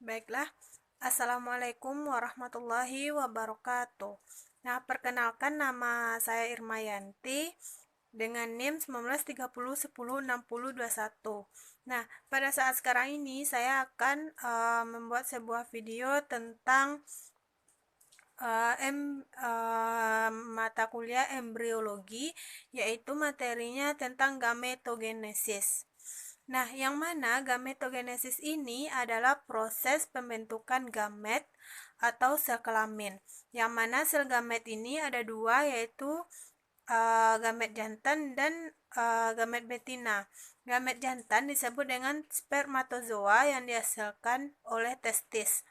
Baiklah, Assalamualaikum warahmatullahi wabarakatuh. Nah, perkenalkan nama saya Irmayanti dengan NIM 1930106021. Nah, pada saat sekarang ini saya akan membuat sebuah video tentang mata kuliah embriologi, yaitu materinya tentang gametogenesis. Nah, yang mana gametogenesis ini adalah proses pembentukan gamet atau sel kelamin. Yang mana sel gamet ini ada dua, yaitu gamet jantan dan gamet betina. Gamet jantan disebut dengan spermatozoa yang dihasilkan oleh testis.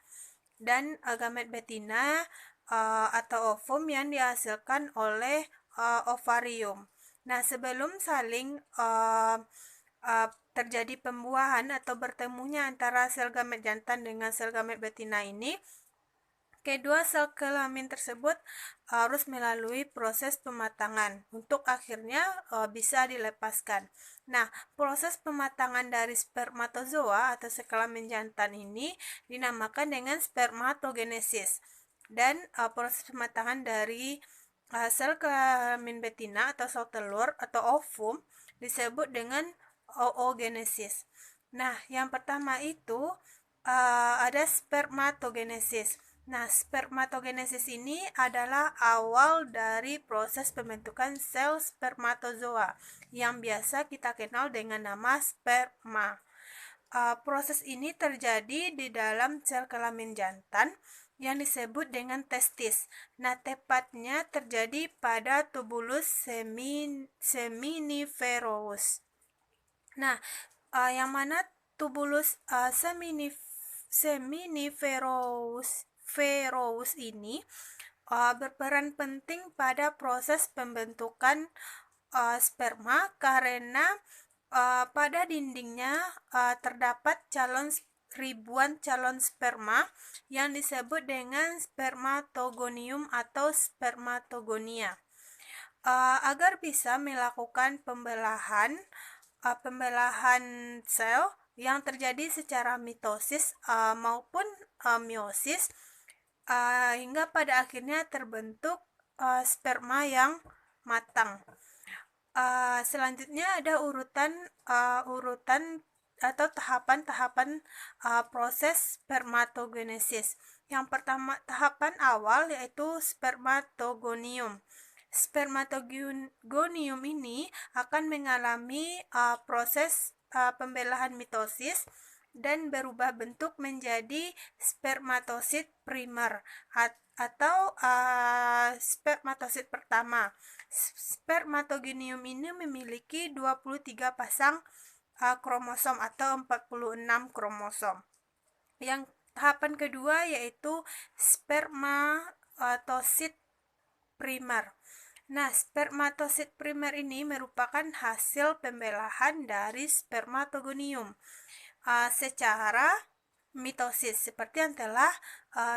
Dan gamet betina atau ovum yang dihasilkan oleh ovarium. Nah, sebelum saling terjadi pembuahan atau bertemunya antara sel gamet jantan dengan sel gamet betina ini, kedua sel kelamin tersebut harus melalui proses pematangan untuk akhirnya bisa dilepaskan. Nah, proses pematangan dari spermatozoa atau sel kelamin jantan ini dinamakan dengan spermatogenesis. Dan proses pematangan dari sel kelamin betina atau sel telur atau ovum disebut dengan oogenesis. Nah, yang pertama itu ada spermatogenesis. Nah, spermatogenesis ini adalah awal dari proses pembentukan sel spermatozoa yang biasa kita kenal dengan nama sperma. Proses ini terjadi di dalam sel kelamin jantan yang disebut dengan testis. Nah, tepatnya terjadi pada tubulus seminiferous. Nah, yang mana tubulus seminiferous ini berperan penting pada proses pembentukan sperma karena pada dindingnya terdapat ribuan calon sperma yang disebut dengan spermatogonium atau spermatogonia. Agar bisa melakukan pembelahan sel yang terjadi secara mitosis maupun meiosis hingga pada akhirnya terbentuk sperma yang matang. Selanjutnya ada urutan atau tahapan-tahapan proses spermatogenesis. Yang pertama, tahapan awal yaitu spermatogonium. Spermatogonium ini akan mengalami proses pembelahan mitosis dan berubah bentuk menjadi spermatosit primer atau spermatosit pertama. Spermatogonium ini memiliki 23 pasang kromosom atau 46 kromosom. Yang tahapan kedua yaitu spermatosit primer. Nah, spermatosit primer ini merupakan hasil pembelahan dari spermatogonium secara mitosis seperti yang telah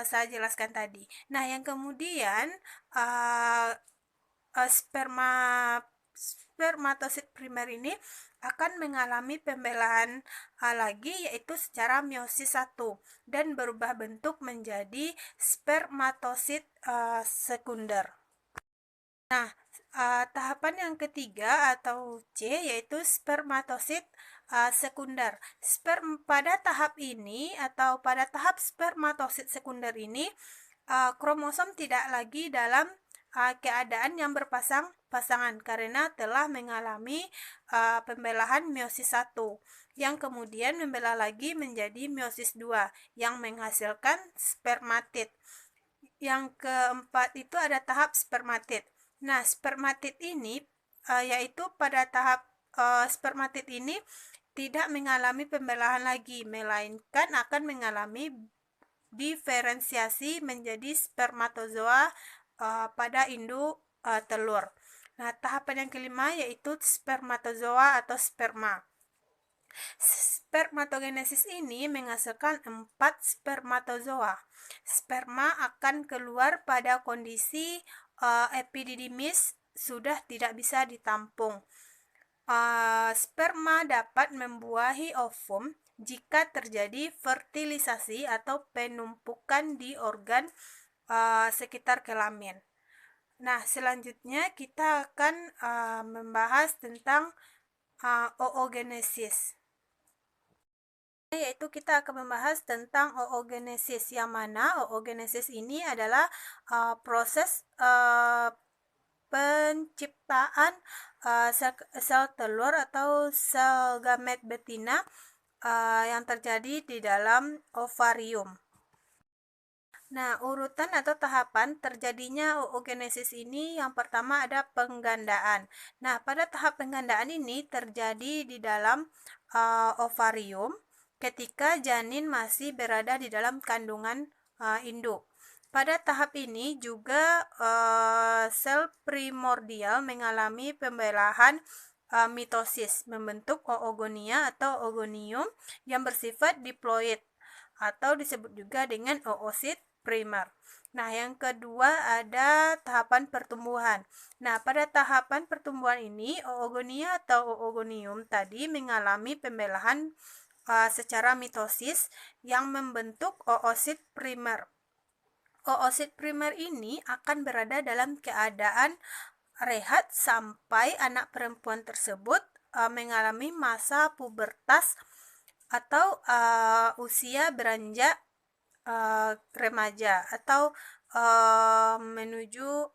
saya jelaskan tadi. Nah, yang kemudian spermatosit primer ini akan mengalami pembelahan lagi yaitu secara meiosis 1 dan berubah bentuk menjadi spermatosit sekunder. Nah, tahapan yang ketiga atau C yaitu spermatosit sekunder. Pada tahap ini atau pada tahap spermatosit sekunder ini kromosom tidak lagi dalam keadaan yang berpasang-pasangan karena telah mengalami pembelahan meiosis 1 yang kemudian membelah lagi menjadi meiosis 2 yang menghasilkan spermatid. Yang keempat itu ada tahap spermatid. Nah, spermatid ini yaitu pada tahap spermatid ini tidak mengalami pembelahan lagi, melainkan akan mengalami diferensiasi menjadi spermatozoa pada induk telur. Nah, tahapan yang kelima yaitu spermatozoa atau sperma. Spermatogenesis ini menghasilkan 4 spermatozoa. Sperma akan keluar pada kondisi epididymis sudah tidak bisa ditampung. Sperma dapat membuahi ovum jika terjadi fertilisasi atau penumpukan di organ sekitar kelamin. Nah, selanjutnya kita akan membahas tentang oogenesis. Yaitu kita akan membahas tentang oogenesis, yang mana oogenesis ini adalah proses penciptaan sel telur atau sel gamet betina yang terjadi di dalam ovarium. Nah, urutan atau tahapan terjadinya oogenesis ini yang pertama ada penggandaan. Nah, pada tahap penggandaan ini terjadi di dalam ovarium ketika janin masih berada di dalam kandungan induk. Pada tahap ini juga sel primordial mengalami pembelahan mitosis, membentuk oogonia atau oogonium yang bersifat diploid atau disebut juga dengan oosit primer. Nah, yang kedua ada tahapan pertumbuhan. Nah, pada tahapan pertumbuhan ini, oogonia atau oogonium tadi mengalami pembelahan secara mitosis yang membentuk oosit primer. Oosit primer ini akan berada dalam keadaan rehat sampai anak perempuan tersebut mengalami masa pubertas atau usia beranjak remaja atau menuju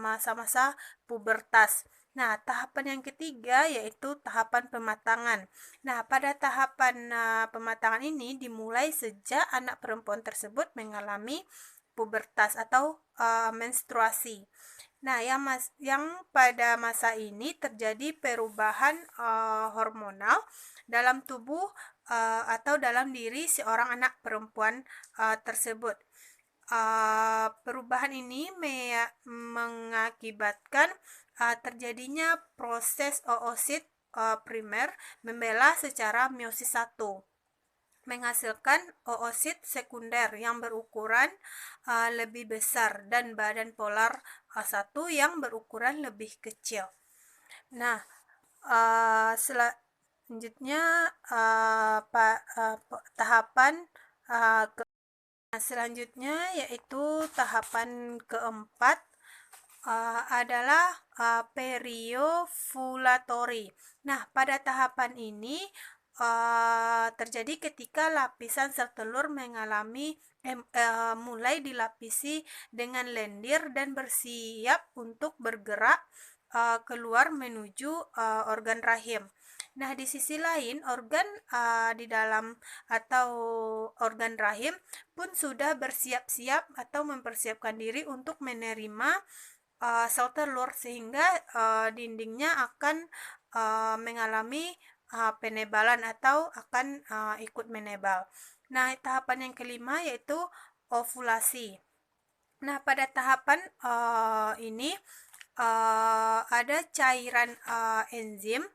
masa-masa pubertas. Nah, tahapan yang ketiga yaitu tahapan pematangan. Nah, pada tahapan pematangan ini dimulai sejak anak perempuan tersebut mengalami pubertas atau menstruasi. Nah, yang pada masa ini terjadi perubahan hormonal dalam tubuh atau dalam diri seorang anak perempuan tersebut. Perubahan ini mengakibatkan terjadinya proses oosit primer membelah secara meiosis 1, menghasilkan oosit sekunder yang berukuran lebih besar dan badan polar 1 yang berukuran lebih kecil. Nah, selanjutnya tahapan selanjutnya yaitu tahapan keempat adalah periovulatory. Nah, pada tahapan ini terjadi ketika lapisan sel telur mengalami mulai dilapisi dengan lendir dan bersiap untuk bergerak keluar menuju organ rahim. Nah, di sisi lain, organ di dalam atau organ rahim pun sudah bersiap-siap atau mempersiapkan diri untuk menerima sel telur, sehingga dindingnya akan mengalami penebalan atau akan ikut menebal. Nah, tahapan yang kelima yaitu ovulasi. Nah, pada tahapan ini ada cairan enzim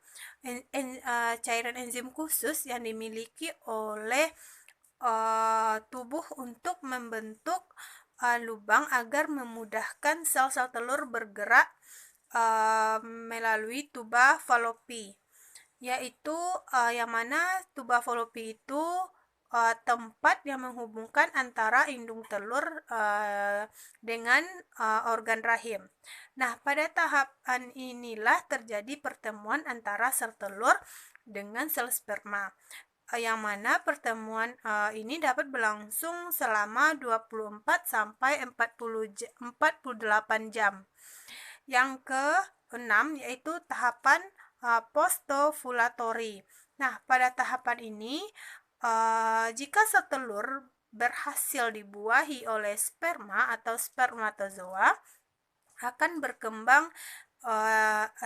cairan enzim khusus yang dimiliki oleh tubuh untuk membentuk lubang agar memudahkan sel-sel telur bergerak melalui tuba Fallopi, yaitu yang mana tuba Fallopi itu tempat yang menghubungkan antara indung telur dengan organ rahim. Nah, pada tahapan inilah terjadi pertemuan antara sel telur dengan sel sperma, yang mana pertemuan ini dapat berlangsung selama 24 sampai 48 jam. Yang ke-6 yaitu tahapan postovulatory. Nah, pada tahapan ini jika sel telur berhasil dibuahi oleh sperma atau spermatozoa, akan berkembang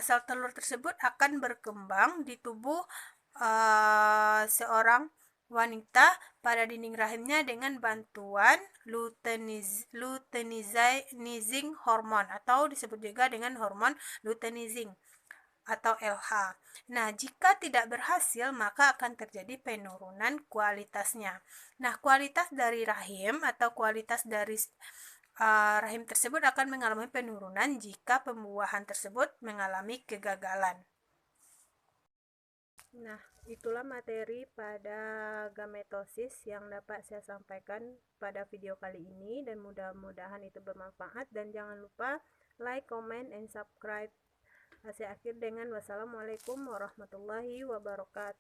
sel telur tersebut akan berkembang di tubuh seorang wanita pada dinding rahimnya dengan bantuan luteinizing hormone atau disebut juga dengan hormon luteinizing atau LH. Nah, jika tidak berhasil, maka akan terjadi penurunan kualitasnya. Nah, kualitas dari rahim atau kualitas dari rahim tersebut akan mengalami penurunan jika pembuahan tersebut mengalami kegagalan. Nah, itulah materi pada gametosis yang dapat saya sampaikan pada video kali ini, dan mudah-mudahan itu bermanfaat. Dan jangan lupa like, comment, and subscribe. Saya akhir dengan wassalamualaikum warahmatullahi wabarakatuh.